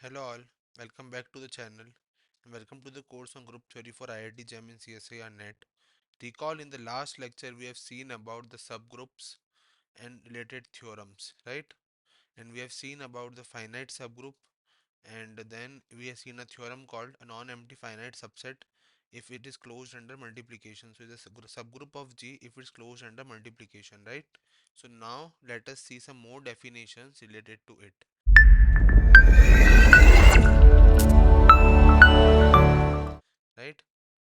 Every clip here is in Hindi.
Hello all, welcome back to the channel and welcome to the course on group theory for IIT JAM and CSIR NET. Recall in the last lecture we have seen about the subgroups and related theorems, right? And we have seen about the finite subgroup, and then we have seen a theorem called a non-empty finite subset if it is closed under multiplication. So it is a subgroup of G if it's closed under multiplication, right? So now let us see some more definitions related to it, right?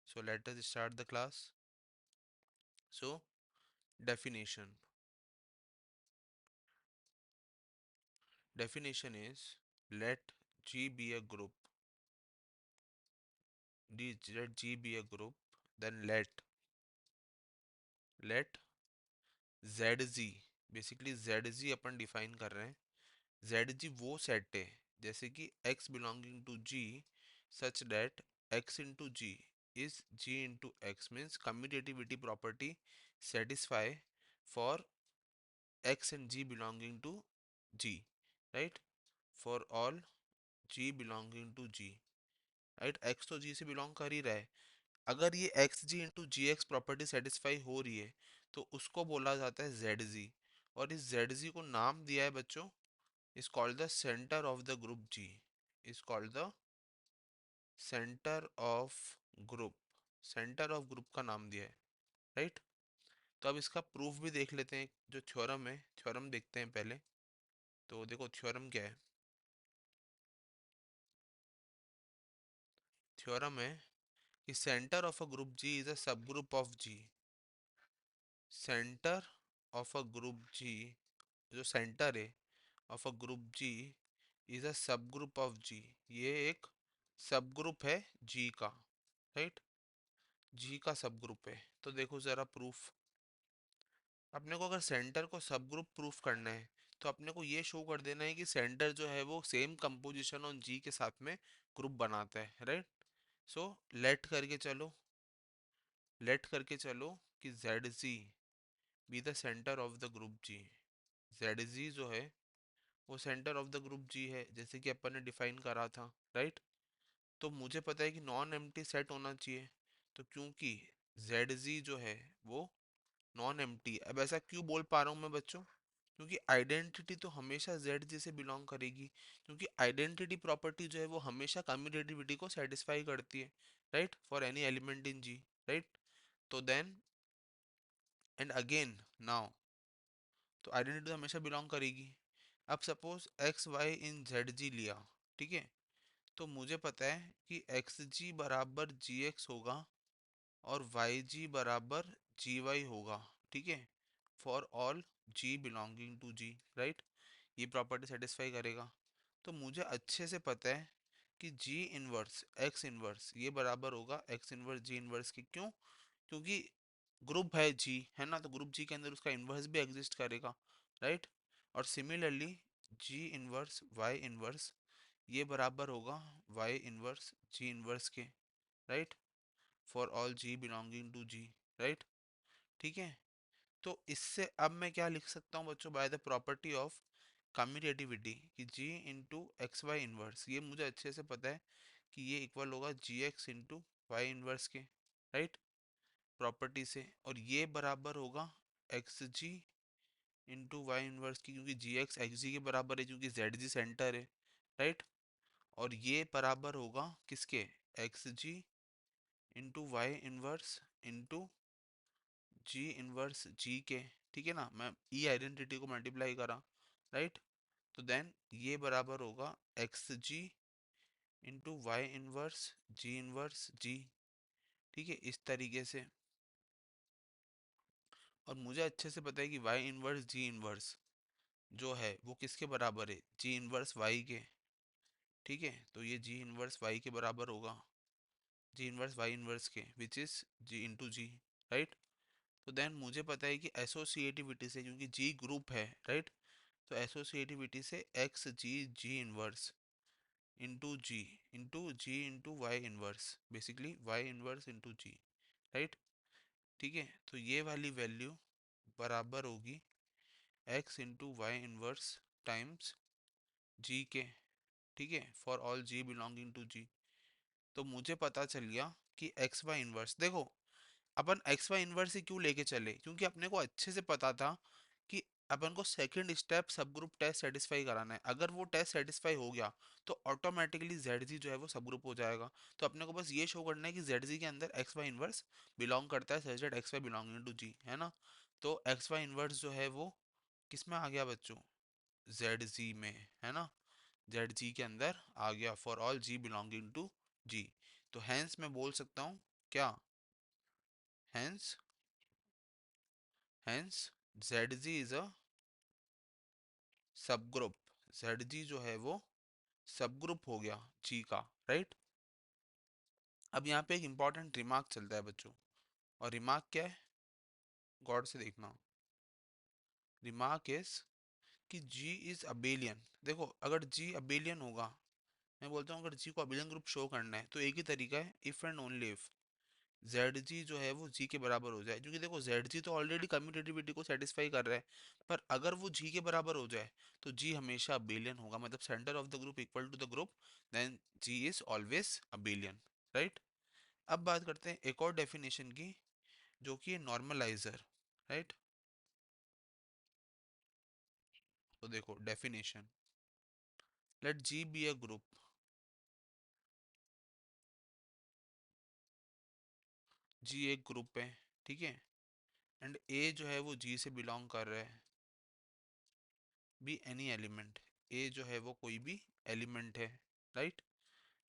So let us start the class. So definition. Definition is, let G be a group. Let G be a group. Then let ZZ, basically ZZ upon define कर रहे हैं. ZG वो सेट है जैसे कि X belonging to G such that X into G is G into X, means commutativity property satisfy for X and G belonging to G, right? For all G belonging to G, right. X तो जी से बिलोंग कर ही रहा है. अगर ये एक्स जी इंटू जी एक्स प्रॉपर्टी सेटिस्फाई हो रही है तो उसको बोला जाता है जेड जी. और इस जेड जी को नाम दिया है बच्चों, is called the centre of the group G. Is called the centre of group. Centre of group का नाम दिया है, राइट. तो अब इसका प्रूफ भी देख लेते हैं. जो थ्योरम है, थ्योरम देखते हैं पहले. तो देखो थ्योरम क्या है. थ्योरम है कि centre of a group G is a subgroup of G. Centre of a group G, जो सेंटर है of a group G is a subgroup of जी. ये एक सब ग्रुप है जी का, राइट. जी का सब ग्रुप है. तो देखो जरा प्रूफ. अपने को अगर सेंटर को सब ग्रुप प्रूफ करना है तो अपने को ये शो कर देना है कि सेंटर जो है वो सेम कंपोजिशन ऑन जी के साथ में ग्रुप बनाता है, राइट. सो लेट करके चलो कि Z G be the centre of the group G. Z G जो है वो centre of the group G है जैसे कि अपन ने डिफाइन करा था, राइट. तो मुझे पता है कि नॉन एम्प्टी सेट होना चाहिए. तो क्योंकि जेड जी जो है वो नॉन एम्प्टी. अब ऐसा क्यों बोल पा रहा हूँ मैं बच्चों, क्योंकि आइडेंटिटी तो हमेशा जेड जी से बिलोंग करेगी. क्योंकि आइडेंटिटी प्रॉपर्टी जो है वो हमेशा कम्यूटेटिविटी को सेटिस्फाई करती है, right, for any element in G, right. तो देन एंड अगेन नाउ, तो आइडेंटिटी तो हमेशा बिलोंग करेगी. अब suppose x y in Z G लिया, ठीक है. तो मुझे पता है कि एक्स जी बराबर जी एक्स होगा और वाई जी बराबर जी वाई होगा, ठीक है, for all g belonging to G, right. ये प्रॉपर्टी सेटिस्फाई करेगा. तो मुझे अच्छे से पता है कि जी इनवर्स एक्स इनवर्स ये बराबर होगा एक्स इनवर्स जी इनवर्स की. क्यों? क्योंकि ग्रुप है जी, है ना, तो ग्रुप जी के अंदर उसका इन्वर्स भी एग्जिस्ट करेगा, राइट. और similarly g inverse y inverse ये बराबर होगा वाई इनवर्स जी इनवर्स के, right, for all g belonging to G, right. ठीक है. तो इससे अब मैं क्या लिख सकता हूँ बच्चों, bye the property of commutativity कि जी इंटू एक्स वाई इनवर्स, ये मुझे अच्छे से पता है कि ये इक्वल होगा जी एक्स इंटू वाई इनवर्स के, राइट, प्रॉपर्टी से. और ये बराबर होगा x g into y inverse की, क्योंकि जी एक्स एक्स जी के बराबर है क्योंकि जेड जी सेंटर है, राइट. और ये बराबर होगा किसके, x g into y inverse into g inverse g के. ठीक है ना, मैं ई आइडेंटिटी को मल्टीप्लाई करा, राइट. तो देन ये बराबर होगा x g into y inverse g inverse g, ठीक है, इस तरीके से. और मुझे अच्छे से पता है कि वाई इनवर्स जी इनवर्स जो है वो किसके बराबर है, जी इनवर्स वाई के. ठीक है. तो ये जी इनवर्स वाई के बराबर होगा जी इनवर्स वाई इनवर्स के, which is g into g, right. तो देन मुझे पता है कि एसोसिएटिविटी से, क्योंकि जी ग्रुप है, राइट, तो एसोसिएटिविटी से x g g inverse into g into y inverse, basically y inverse into g, right. ठीक है. तो ये वाली वैल्यू बराबर होगी x into y inverse times g के, ठीक है, for all g belonging to G. तो मुझे पता चल गया कि एक्स वाई इनवर्स, देखो अपन एक्स वाई इनवर्स ही क्यों लेके चले, क्योंकि अपने को अच्छे से पता था कि अपन को सेकंड स्टेप सब ग्रुप टेस्ट सेटिस्फाई कराना है। अगर वो टेस्ट सेटिस्फाई हो गया तो ऑटोमेटिकली जेड जी जो है वो सब ग्रुप हो जाएगा। तो अपने को बस ये शो करना है कि जेड जी के अंदर एक्स वाई इनवर्स बिलोंग करता है such that x y belonging to G, है ना। तो एक्स वाई इनवर्स जो है वो किस में आ गया बच्चों, जेड जी में, है ना। जेड जी के अंदर आ गया for all g belonging to G. तो हैंस मैं बोल सकता हूँ क्या, hence, hence Z G is a subgroup, Z G जो है वो सब ग्रुप हो गया जी का, राइट। अब यहाँ पे एक इंपॉर्टेंट रिमार्क चलता है बच्चों, और रिमार्क क्या है, गौर से देखना। रिमार्क इज कि जी इज अबेलियन। देखो अगर जी अबेलियन होगा, मैं बोलता हूँ अगर जी को अबेलियन ग्रुप शो करना है तो एक ही तरीका है, if and only if Z G जो है वो जी के बराबर हो जाए। क्योंकि देखो जेड जी तो ऑलरेडी कम्यूटेटिविटी को सेटिस्फाई कर रहा है, पर अगर वो जी के बराबर हो जाए तो जी हमेशा अबेलियन होगा, मतलब centre of the group equal to the group, then G is always Abelian, right. अब बात करते हैं एक और डेफिनेशन की, जो कि है नॉर्मलाइजर, राइट। तो देखो definition, let G be a group, G एक ग्रुप है, ठीक है, एंड ए जो है वो जी से बिलोंग कर रहा है, बी एनी एलिमेंट, ए जो है वो कोई भी एलिमेंट है, राइट।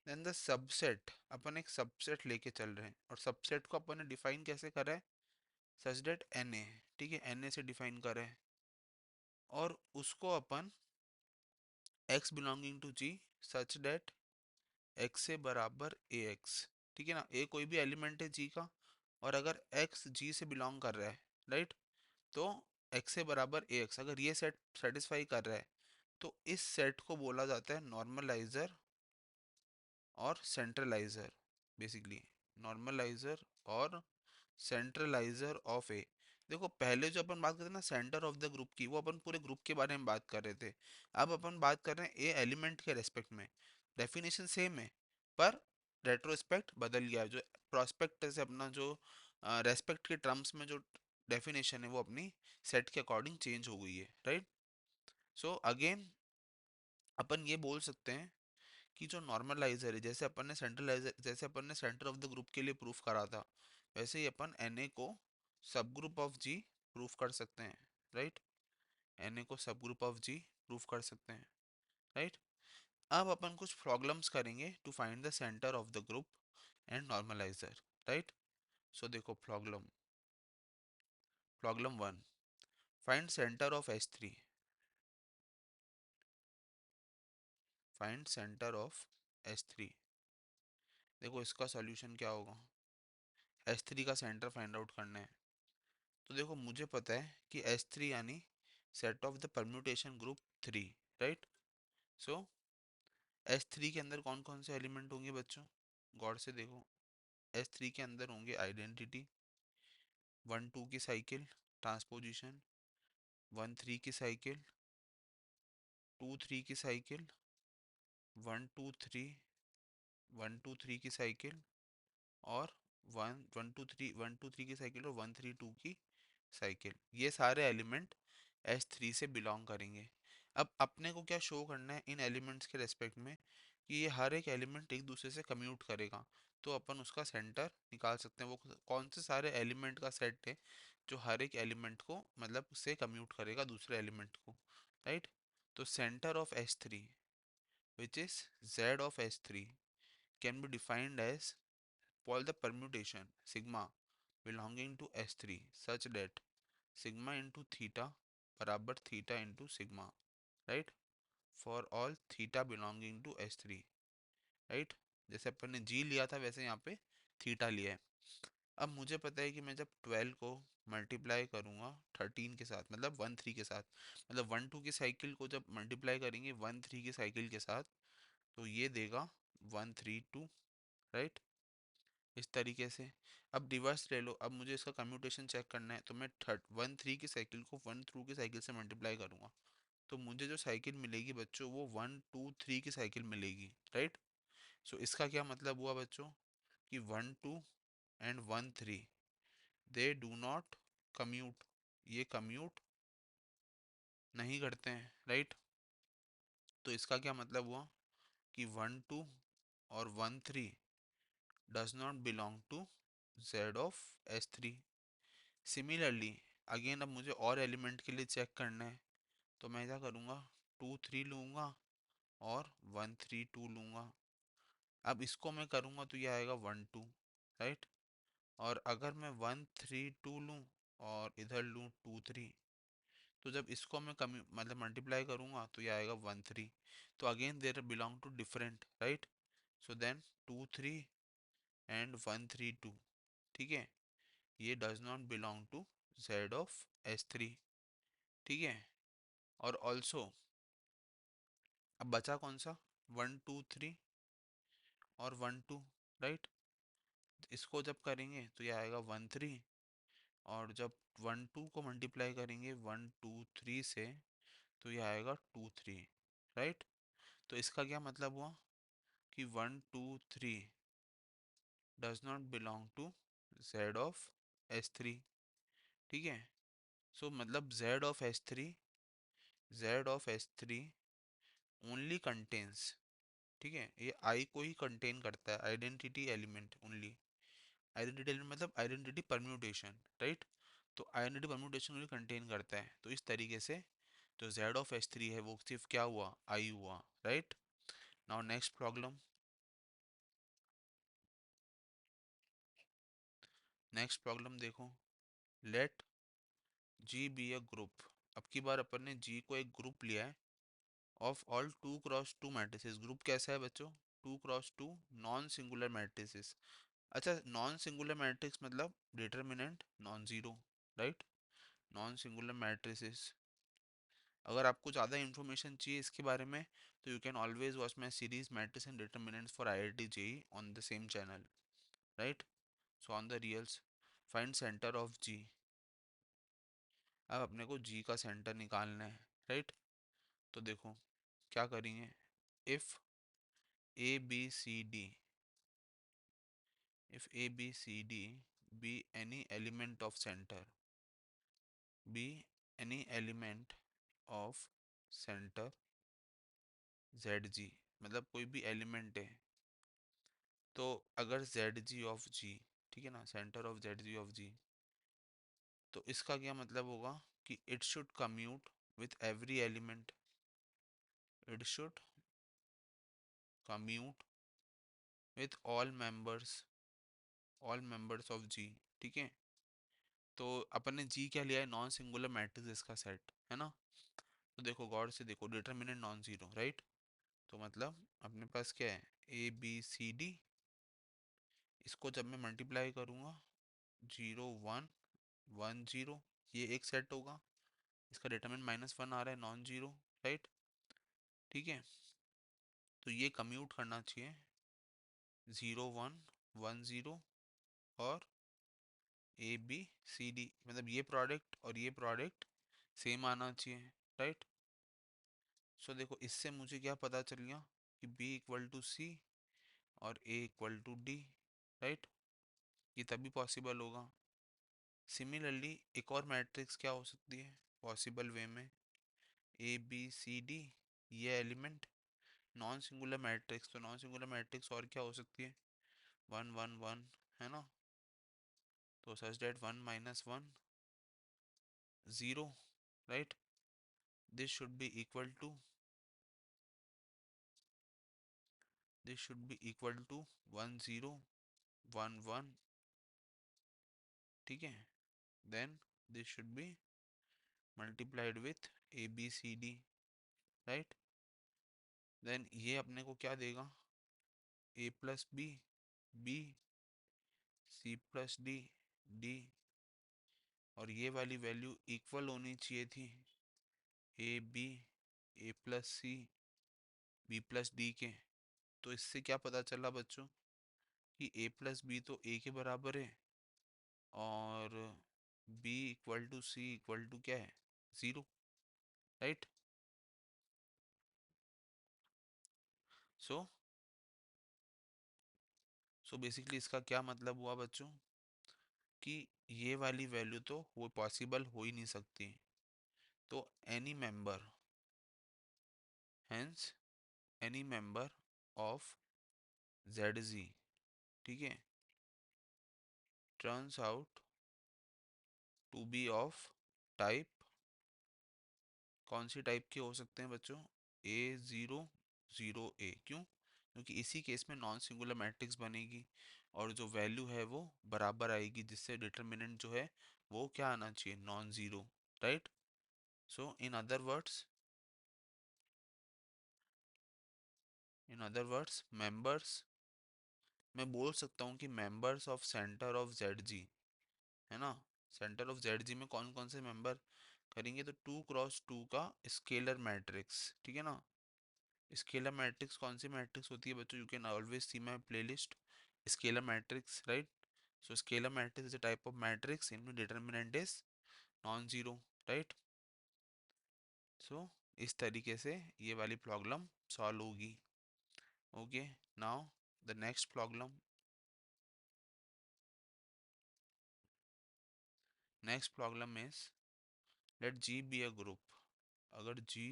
देन द सबसेट, अपन एक सबसेट लेके चल रहे हैं, और सबसेट को अपन ने डिफाइन कैसे करा है, सच दैट एन ए, ठीक है, एन ए से डिफाइन करा है, और उसको अपन x belonging to G such that x से बराबर ए एक्स, ठीक है ना। ए कोई भी एलिमेंट है जी का, और अगर एक्स जी से बिलोंग कर रहा है, राइट, तो एक्स से बराबर ए एक्स, अगर ये सेट सेटिस्फाई कर रहा है तो इस सेट को बोला जाता है नॉर्मलाइजर और सेंट्रलाइजर, बेसिकली नॉर्मलाइजर और सेंट्रलाइजर ऑफ ए। देखो पहले जो अपन बात करते ना सेंटर ऑफ द ग्रुप की, वो अपन पूरे ग्रुप के बारे में बात कर रहे थे। अब अपन बात कर रहे हैं ए एलिमेंट के रेस्पेक्ट में। डेफिनेशन सेम है, पर रेट्रोस्पेक्ट बदल गया है। जो प्रोस्पेक्ट से अपना जो रेस्पेक्ट के टर्म्स में जो डेफिनेशन है वो अपनी सेट के अकॉर्डिंग चेंज हो गई है, राइट। सो अगेन अपन ये बोल सकते हैं कि जो नॉर्मलाइजर है, जैसे अपन ने सेंट्रलाइजर, जैसे अपन ने सेंटर ऑफ द ग्रुप के लिए प्रूफ करा था, वैसे ही अपन Na को सब ग्रुप ऑफ जी प्रूफ कर सकते हैं, राइट। Na को सब ग्रुप ऑफ जी प्रूफ कर सकते हैं, राइट। अब अपन कुछ प्रॉब्लम्स करेंगे to find the centre of the group and normaliser, right. So देखो problem, problem one, find centre of S3, find centre of S3। देखो इसका सॉल्यूशन क्या होगा, S3 का सेंटर फाइंड आउट करना है। तो देखो मुझे पता है कि S3 यानी set of the permutation group 3, right. So S3 के अंदर कौन कौन से एलिमेंट होंगे बच्चों, गौर से देखो। S3 के अंदर होंगे आइडेंटिटी, 1 2 की साइकिल ट्रांसपोजिशन, 1 3 की साइकिल, 2 3 की साइकिल, 1 2 3, 1 2 3 की साइकिल, और 1 1 2 3 की साइकिल, और 1 3 2 की साइकिल। ये सारे एलिमेंट S3 से बिलोंग करेंगे। अब अपने को क्या शो करना है इन एलिमेंट्स के रेस्पेक्ट में, कि ये हर एक एलिमेंट एक दूसरे से कम्यूट करेगा। तो अपन उसका सेंटर निकाल सकते हैं, वो कौन से सारे एलिमेंट का सेट है जो हर एक एलिमेंट को मतलब से कम्यूट करेगा दूसरे एलिमेंट को, राइट। तो centre of S3 which is Z of S3 can be defined as for the permutation sigma belonging to S3 such that sigma into theta बराबर theta into sigma, right, for all theta belonging to S3, right. जैसे अपन ने जी लिया था वैसे यहाँ पे थीटा लिया है। अब मुझे पता है कि मैं जब 12 को मल्टीप्लाई करूँगा 13 के साथ, मतलब 1 3 के साथ, मतलब 1 2 की साइकिल को जब मल्टीप्लाई करेंगे 1 3 की साइकिल के साथ, तो ये देगा 1 3 2, राइट, इस तरीके से। अब रिवर्स ले लो, अब मुझे इसका कम्यूटेशन चेक करना है, तो मैं 1 3 की साइकिल को 1 2 की साइकिल से मल्टीप्लाई करूंगा, तो मुझे जो साइकिल मिलेगी बच्चों वो 1 2 3 की साइकिल मिलेगी, राइट। सो इसका क्या मतलब हुआ बच्चों कि 1 2 and 1 3 they do not commute, ये कम्यूट नहीं करते हैं, राइट। तो इसका क्या मतलब हुआ कि 1 2 और 1 3 does not belong to Z of S3। Similarly again अब मुझे और एलिमेंट के लिए चेक करना है, तो मैं क्या करूँगा, 2 3 लूँगा और 1 3 2 लूँगा। अब इसको मैं करूँगा तो ये आएगा 1 2, राइट। और अगर मैं 1 3 2 लूँ और इधर लूँ 2 3, तो जब इसको मैं कमी मतलब मल्टीप्लाई करूँगा तो ये आएगा 1 3। तो again there belong to different, right. So then 2 3 and 1 3 2, ठीक है, ये does not belong to Z of S3, ठीक है। और ऑल्सो अब बचा कौन सा, 1 2 3 और 1 2, राइट। इसको जब करेंगे तो ये आएगा 1 3, और जब 1 2 को मल्टीप्लाई करेंगे 1 2 3 से तो ये आएगा 2 3, राइट। तो इसका क्या मतलब हुआ कि 1 2 3 does not belong to Z of S3, ठीक है। सो मतलब Z of S3 only contains, ठीक है, ये आई को ही कंटेन करता है, identity element only. Identity element मतलब आइडेंटिटी परम्यूटेशन, राइट। तो आइडेंटिटी परम्यूटेशन ओनली कंटेन करता है, तो इस तरीके से जो जेड ऑफ S3 है वो सिर्फ क्या हुआ, आई हुआ, right. Now next problem, next problem देखो। Let G be a group, अब की बार अपन ने जी को एक ग्रुप लिया है of all 2 cross 2 matrices. Group कैसा है बच्चों, 2 क्रॉस 2 नॉन सिंगुलर मैट्रिसेस। अच्छा, नॉन सिंगुलर मैट्रिक्स मतलब determinant non zero, right. Non singular matrices, अगर आपको ज़्यादा इन्फॉर्मेशन चाहिए इसके बारे में तो you can always watch my series matrix and determinants for IIT JEE on the same channel, right. So on the reals find centre of G. अब अपने को जी का सेंटर निकालना है, राइट। तो देखो क्या करेंगे, if ABCD, if ABCD be any element of center, be any element of center ZG, मतलब कोई भी एलिमेंट है, तो अगर ZG ऑफ G, ठीक है ना, centre of ZG of G, तो इसका क्या मतलब होगा कि it should commute with every element, it should commute with all members of G, ठीक है। तो अपन ने जी क्या लिया है, नॉन सिंगुलर मैट्रिक्स का सेट है ना। तो देखो गौर से देखो, डिटर्मिनेंट नॉन जीरो, राइट। तो मतलब अपने पास क्या है, ABCD, इसको जब मैं मल्टीप्लाई करूँगा 0 1 1 0, ये एक सेट होगा, इसका डिटर्मिनेंट -1 आ रहा है, नॉन जीरो, राइट, ठीक है। तो ये कम्यूट करना चाहिए 0 1 1 0 और ABCD, मतलब ये प्रोडक्ट और ये प्रोडक्ट सेम आना चाहिए, राइट। सो देखो इससे मुझे क्या पता चल गया कि B = C और A = D, राइट। ये तभी पॉसिबल होगा। सिमिलरली एक और मैट्रिक्स क्या हो सकती है पॉसिबल वे में, ABCD, ये एलिमेंट नॉन सिंगुलर मैट्रिक्स, तो नॉन सिंगुलर मैट्रिक्स और क्या हो सकती है, 1 1 1, है ना। तो such that 1 - 1 0, right. This should be equal to, this should be equal to 1 0 1 1, ठीक है। Then this should be multiplied with ABCD, right. Then ये अपने को क्या देगा, A+B, B, C+D, D, और ये वाली वैल्यू इक्वल होनी चाहिए थी AB, A+C, B+D के। तो इससे क्या पता चला बच्चों कि A+B तो A के बराबर है और B = C = क्या है, 0, राइट। सो सो बेसिकली इसका क्या मतलब हुआ बच्चों, कि ये वाली वैल्यू तो वो पॉसिबल हो ही नहीं सकती। तो any member, hence any member of ZZ, ठीक है, turns out to be of type, कौन सी टाइप के हो सकते हैं बच्चों, A0 0 A। क्यों? क्योंकि इसी केस में नॉन सिंगुलर मैट्रिक्स बनेगी और जो वैल्यू है वो बराबर आएगी, जिससे डिटरमिनेंट जो है वो क्या आना चाहिए, non zero, right. So in other words members, मैं बोल सकता हूँ कि members of centre of ZG, है ना, सेंटर ऑफ ZG में कौन कौन से मेंबर करेंगे, तो 2 × 2 का स्केलर मैट्रिक्स, ठीक है ना। स्केलर मैट्रिक्स कौन सी मैट्रिक्स होती है बच्चों, you can always see my playlist, scalar matrix, right. So scalar matrix is a type of matrix in determinant is non zero, right. So इस तरीके से ये वाली प्रॉब्लम सॉल्व होगी। Okay, now the next problem, next problem is let G be a group, अगर G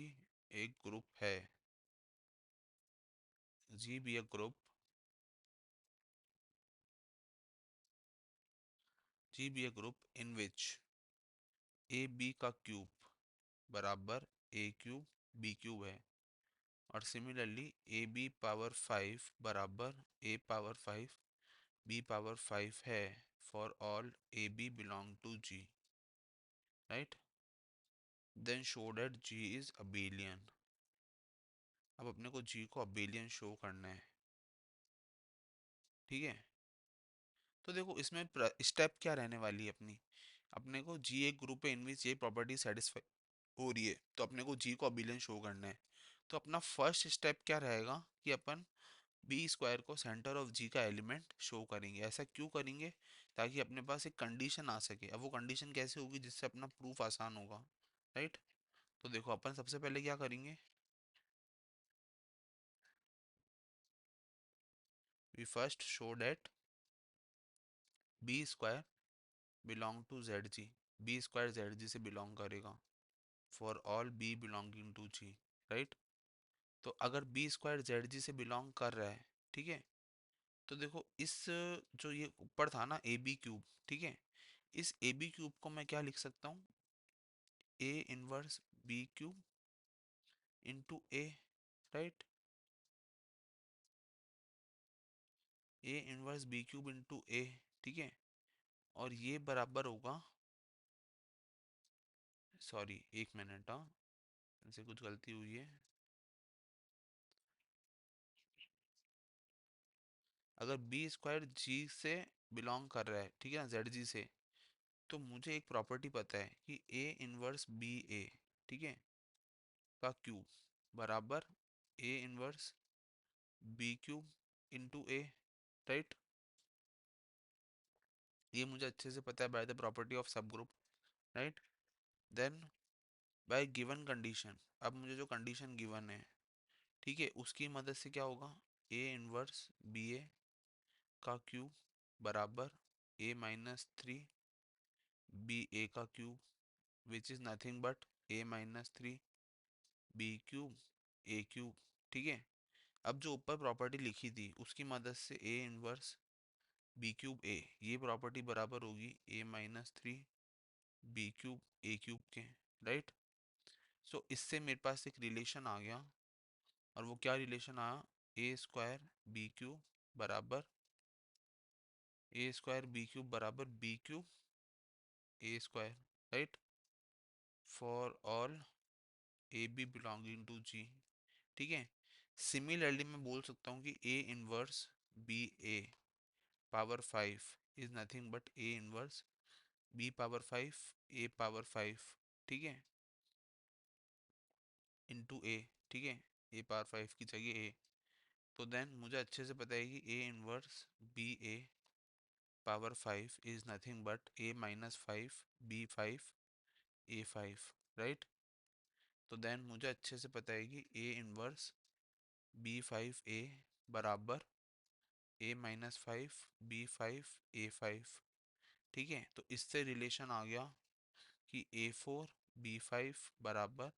एक ग्रुप है, G be a group, G be a group in which a b का क्यूब बराबर ए क्यूब बी क्यूब है, और सिमिलरली ए बी पावर 5 बराबर ए पावर 5 बी पावर 5 है for all A b belong to G, right, then show that G is Abelian. अब अपने को G को अबेलियन शो करना है, ठीक है। तो देखो इसमें स्टेप क्या रहने वाली है अपनी, अपने को G एक ग्रुप है इन विच ये प्रॉपर्टी सेटिस्फाई हो रही है, तो अपने को G को अबेलियन शो करना है। तो अपना फर्स्ट स्टेप क्या रहेगा कि अपन बी स्क्वायर को सेंटर ऑफ जी का एलिमेंट शो करेंगे। ऐसा क्यों करेंगे, ताकि अपने पास एक कंडीशन आ सके। अब वो कंडीशन कैसे होगी, जिससे अपना प्रूफ आसान होगा, राइट। तो देखो अपन सबसे पहले क्या करेंगे, we first show that b square belong to Z G, b square Z G से बिलोंग करेगा for all b belonging to G, right. तो अगर बी स्क्वायर जेड जी से बिलोंग कर रहा है, ठीक है, तो देखो इस जो ये ऊपर था ना ए बी क्यूब, ठीक है, इस ए बी क्यूब को मैं क्या लिख सकता हूँ, a inverse b cube into a, right, a inverse b cube into a, ठीक है। और ये बराबर होगा, सॉरी एक मिनट, हाँ इनसे कुछ गलती हुई है। अगर बी स्क्वायर जी से बिलोंग कर रहा है, ठीक है ना, जेड जी से, तो मुझे एक प्रॉपर्टी पता है कि ए इनवर्स बी ए, ठीक है, का क्यूब बराबर a inverse b cube into a, right. ये मुझे अच्छे से पता है by the property of subgroup, right. Then by given condition, अब मुझे जो कंडीशन गिवन है, ठीक है, उसकी मदद से क्या होगा, ए इनवर्स बी ए का क्यूब बराबर A-3 बी ए का cube which is nothing but A-3 b cube a cube, ठीक है। अब जो ऊपर प्रॉपर्टी लिखी थी उसकी मदद से ए इनवर्स बी क्यूब ए, ये प्रॉपर्टी बराबर होगी A-3 b cube a cube के, राइट। सो इससे मेरे पास एक रिलेशन आ गया, और वो क्या रिलेशन आया, ए स्क्वायर बी क्यूब बराबर ए स्क्वायर बी क्यूब बराबर B cube A square, right, for all A B belonging to G, ठीक है। सिमिलरली मैं बोल सकता हूँ कि ए inverse B A power 5 is nothing but A inverse B power 5 A power 5, ठीक है, इंटू ए, ठीक है, ए पावर 5 की जगह ए। तो देन मुझे अच्छे से पता है कि ए inverse B A power 5 is nothing but A-5 B5 A5, right. तो देन मुझे अच्छे से पता है कि ए इनवर्स B5 A बराबर A-5 B5 A5। ठीक है, तो इससे रिलेशन आ गया कि A4 B5 बराबर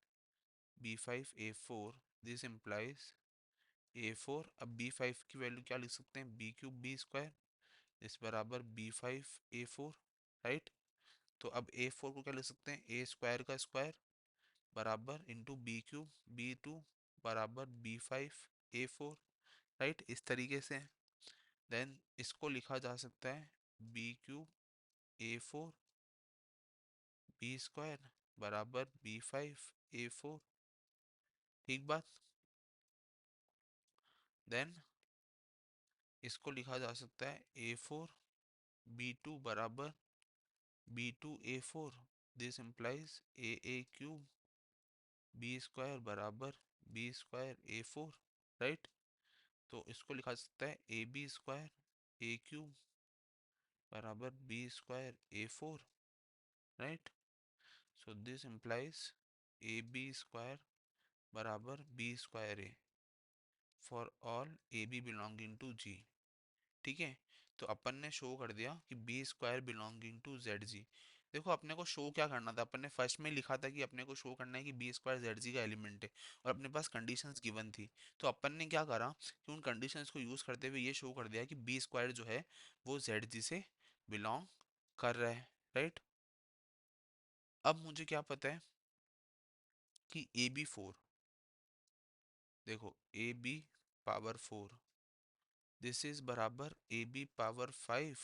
B5 A4। This implies A4, अब B5 की वैल्यू क्या लिख सकते हैं, B³ B², इस बराबर B5 A4, राइट। तो अब A4 को क्या लिख सकते हैं, A² का स्क्वायर बराबर इंटू B³ B2 बराबर B5 A4, राइट, इस तरीके से। देन इसको लिखा जा सकता है B³ A4 B² बराबर B5 A4। ठीक बात। देन इसको लिखा जा सकता है A4 B2 बराबर B2 A4। This implies AA³ B² बराबर B²A4, राइट। तो इसको लिखा जा सकता है AB² A³ बराबर B²A4, right. So this implies AB² बराबर B²A for all AB belonging to G। ठीक है, तो अपन ने शो कर दिया कि B² बिलोंगिंग टू ZG। देखो अपने को शो क्या करना था, अपन ने फर्स्ट में लिखा था कि अपने को शो करना है कि B² ZG का एलिमेंट है, और अपने पास कंडीशंस गिवन थी। तो अपन ने क्या करा कि उन कंडीशंस को यूज करते हुए ये शो कर दिया कि B² जो है वो ZG से बिलोंग कर रहा है, राइट। अब मुझे क्या पता है कि AB4, देखो AB⁴ दिस इज बराबर AB⁴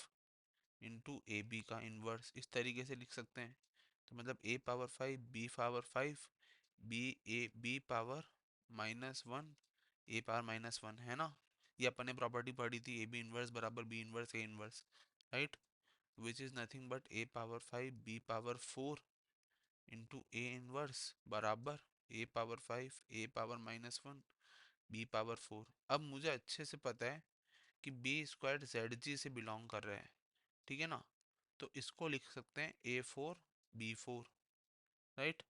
इंटू AB का इनवर्स, इस तरीके से लिख सकते हैं। तो मतलब A⁴ B⁴ B⁴ -1 है ना। ये अपन ने प्रॉपर्टी पढ़ी थी, AB इनवर्स बराबर B inverse A inverse, right, which is nothing but A⁴ B⁴ into A inverse बराबर A⁴ A⁻⁻1 B⁴ अब मुझे अच्छे से पता है कि B² ZG से बिलोंग कर रहा है, ठीक है ना। तो इसको लिख सकते हैं A4 B4, राइट।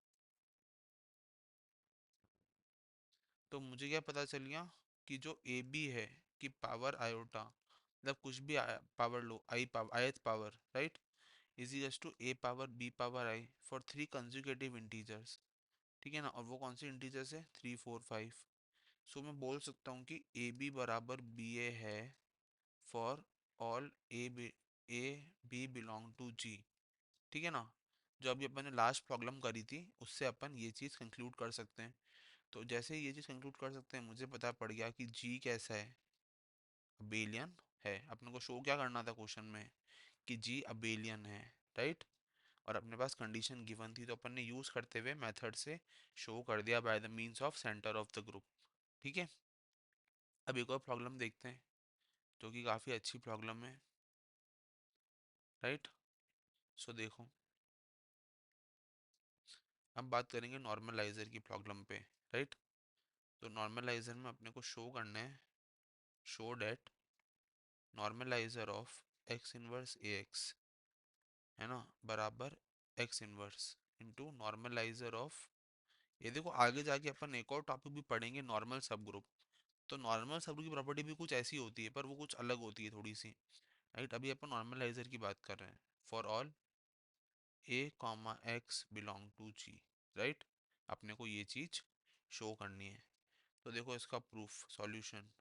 तो मुझे क्या पता चल गया कि जो AB है कि पावर आयोटा, मतलब कुछ भी पावर लो, i power ith power, right, is equals to A⁻B⁻I for 3 consecutive integers. ठीक है ना, और वो कौन से इंटीजर्स है, 3 4 5। सो मैं बोल सकता हूँ कि AB बराबर BA है for all A B belong to G। ठीक है ना, जो अभी अपन ने लास्ट प्रॉब्लम करी थी उससे अपन ये चीज़ कंक्लूड कर सकते हैं। तो जैसे ही ये चीज़ कंक्लूड कर सकते हैं, मुझे पता पड़ गया कि G कैसा है, अबेलियन है। अपने को शो क्या करना था क्वेश्चन में, कि G अबेलियन है, राइट। और अपने पास कंडीशन गिवन थी, तो अपन ने यूज करते हुए मेथड से शो कर दिया by the means of centre of the group. ठीक है, अब एक और प्रॉब्लम देखते हैं जो कि काफ़ी अच्छी प्रॉब्लम है, राइट। सो देखो, अब बात करेंगे नॉर्मलाइजर की प्रॉब्लम पे, राइट। तो नॉर्मलाइजर में अपने को शो करना है, show that normaliser of x inverse A x, है ना, बराबर X inverse into normaliser of, ये देखो आगे जाके अपन एक और टॉपिक भी पढ़ेंगे, नॉर्मल सब ग्रुप। तो नॉर्मल सब ग्रुप की प्रॉपर्टी भी कुछ ऐसी होती है, पर वो कुछ अलग होती है थोड़ी सी, राइट। अभी अपन नॉर्मलाइजर की बात कर रहे हैं, for all A, X belong to G, right. अपने को ये चीज शो करनी है। तो देखो इसका प्रूफ, सॉल्यूशन,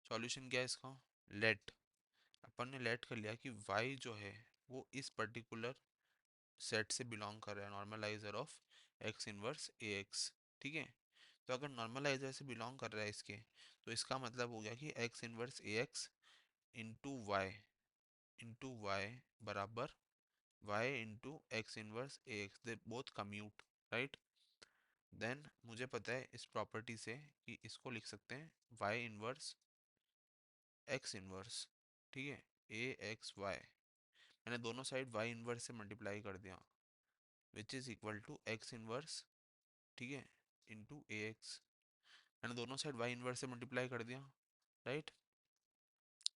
सॉल्यूशन क्या है इसका, लेट, अपन ने लेट कर लिया कि y जो है वो इस पर्टिकुलर सेट से बिलोंग कर रहा है, normaliser of x inverse A x. ठीक है, तो अगर नॉर्मलाइजर से बिलोंग कर रहा है इसके, तो इसका मतलब हो गया कि x इनवर्स ए एक्स इंटू वाई बराबर y into x inverse A x, they both commute, right. Then मुझे पता है इस प्रॉपर्टी से कि इसको लिख सकते हैं y इनवर्स एक्स इनवर्स, ठीक है, A XY, मैंने दोनों साइड y इनवर्स से मल्टीप्लाई कर दिया, which is equal to x inverse, ठीक है, इंटू ए एक्स, मैंने दोनों साइड y इनवर्स से मल्टीप्लाई कर दिया, राइट।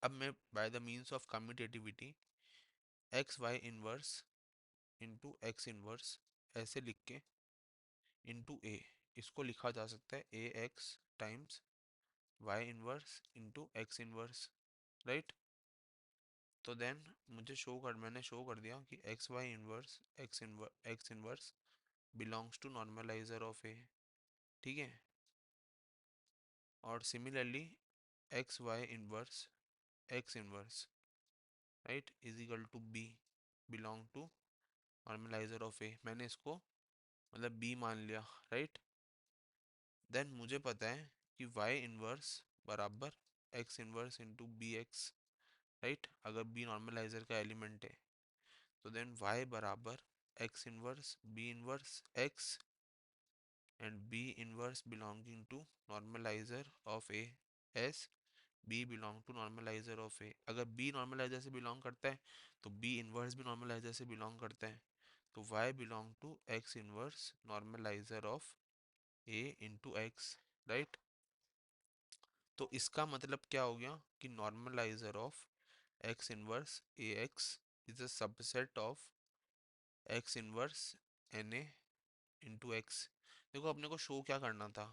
अब मैं by the means of commutativity x Y inverse into x inverse ऐसे लिख के इंटू ए, इसको लिखा जा सकता है A X times Y inverse into x inverse, right. तो देन मुझे मैंने शो कर दिया कि X Y inverse X inverse belongs to normaliser of A, ठीक है। और similarly X inverse right is equal to B belong to normaliser of A, मैंने इसको मतलब बी मान लिया, राइट। देन मुझे पता है कि वाई इनवर्स बराबर X inverse into B X, right, अगर बी नॉर्मलाइजर का एलिमेंट है। तो देन वाई बराबर X inverse B inverse X and B inverse belonging to normaliser of A as B belong to normaliser of A. अगर बी नॉर्मलाइजर से बिलोंग करता है तो बी इनवर्स भी नॉर्मलाइजर से बिलोंग करता है। तो Y belong to x inverse normaliser of A into x, right. तो इसका मतलब क्या हो गया कि normaliser of x inverse A x is a subset of x inverse N a into x. देखो अपने को शो क्या करना था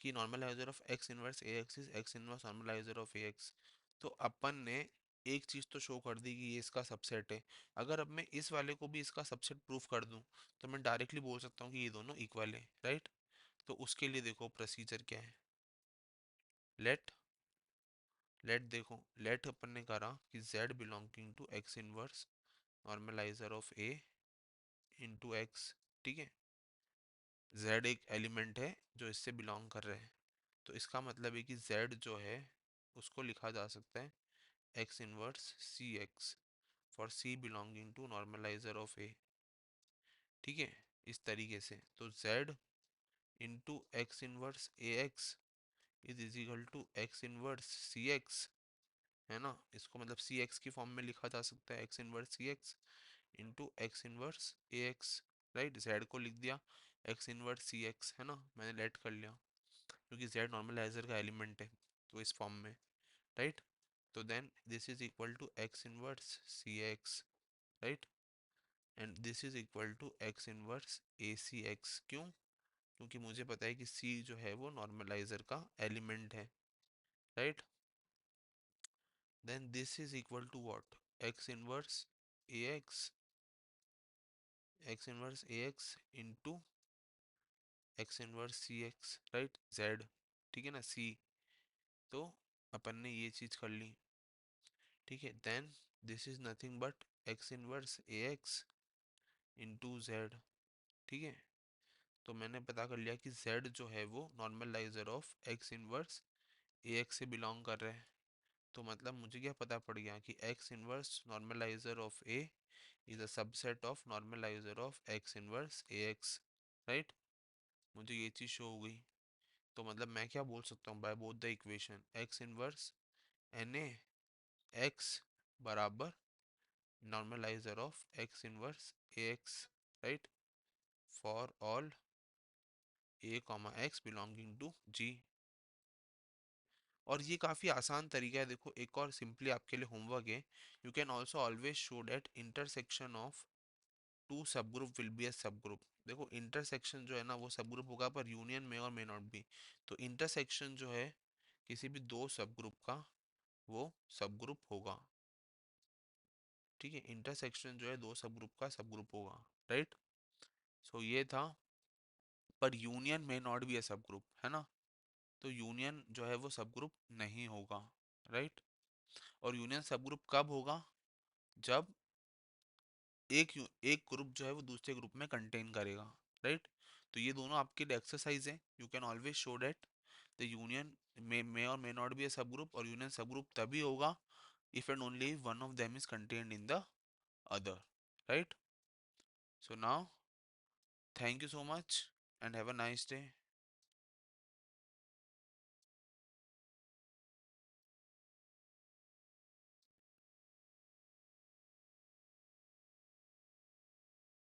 कि normaliser of x inverse A x is x inverse normaliser of a x. तो अपन ने एक चीज तो शो कर दी कि ये इसका सबसेट है। अगर अब मैं इस वाले को भी इसका सबसेट प्रूफ कर दूं तो मैं डायरेक्टली बोल सकता हूँ कि ये दोनों इक्वल है, राइट। तो उसके लिए देखो प्रोसीजर क्या है। लेट लेट देखो लेट अपन ने करा कि z belonging to x inverse normaliser of A into x, ठीक है। z एक एलिमेंट है जो इससे बिलोंग कर रहे हैं। तो इसका मतलब है कि z जो है उसको लिखा जा सकता है X inverse C X for C belonging to normaliser of A, ठीक है। इस तरीके से तो z into x inverse A x is equal to x inverse C X, है ना। इसको मतलब सी एक्स की फॉर्म में लिखा जा सकता है एक्स इनवर्स सी एक्स इंटू एक्स इनवर्स ए एक्स, राइट। जेड को लिख दिया एक्स इनवर्स सी एक्स, है ना, मैंने लेट कर लिया क्योंकि जेड नॉर्मलाइजर का एलिमेंट है तो इस फॉर्म में, राइट। तो then this is equal to x inverse C x, right, and this is equal to x inverse a c x. क्यों? क्योंकि मुझे पता है कि सी जो है वो नॉर्मलाइजर का एलिमेंट है, right. Then this is equal to what, x inverse A x a x into x inverse C x, right, z, ठीक है ना, सी। तो अपन ने ये चीज कर ली, ठीक है। Then this is nothing but x inverse A x into z, ठीक है। तो मैंने पता कर लिया कि जेड जो है वो normaliser of x inverse A x से बिलोंग कर रहा है। तो मतलब मुझे क्या पता पड़ गया कि x inverse normaliser of A is a subset of normaliser of x inverse A X, right. मुझे ये चीज शो हो गई। तो मतलब मैं क्या बोल सकता हूँ by both the equation X inverse N A X बराबर normaliser of x inverse A X, right, for all A comma X belonging to G. और ये काफी आसान तरीका है। देखो एक और सिंपली आपके लिए होमवर्क है। You can also always show that intersection of two subgroup will be a subgroup. देखो इंटरसेक्शन जो है ना वो सब ग्रुप होगा पर यूनियन में और मे नॉट बी। तो इंटरसेक्शन जो है किसी भी दो सब ग्रुप का वो सब ग्रुप होगा, ठीक है। इंटरसेक्शन जो है दो सब ग्रुप का सब ग्रुप होगा, राइट। सो ये था। पर यूनियन में नॉट बी ए सब ग्रुप, है ना। तो यूनियन जो है वो सब ग्रुप नहीं होगा, राइट। और यूनियन सब ग्रुप कब होगा? जब एक ग्रुप जो है वो दूसरे ग्रुप में कंटेन करेगा, राइट। तो ये दोनों आपके लिए एक्सरसाइज है। You can always show that the union may or may not be a सब ग्रुप, और यूनियन सब ग्रुप तभी होगा if and only if one of them is contained in the other, right? So now thank you so much and have a nice day.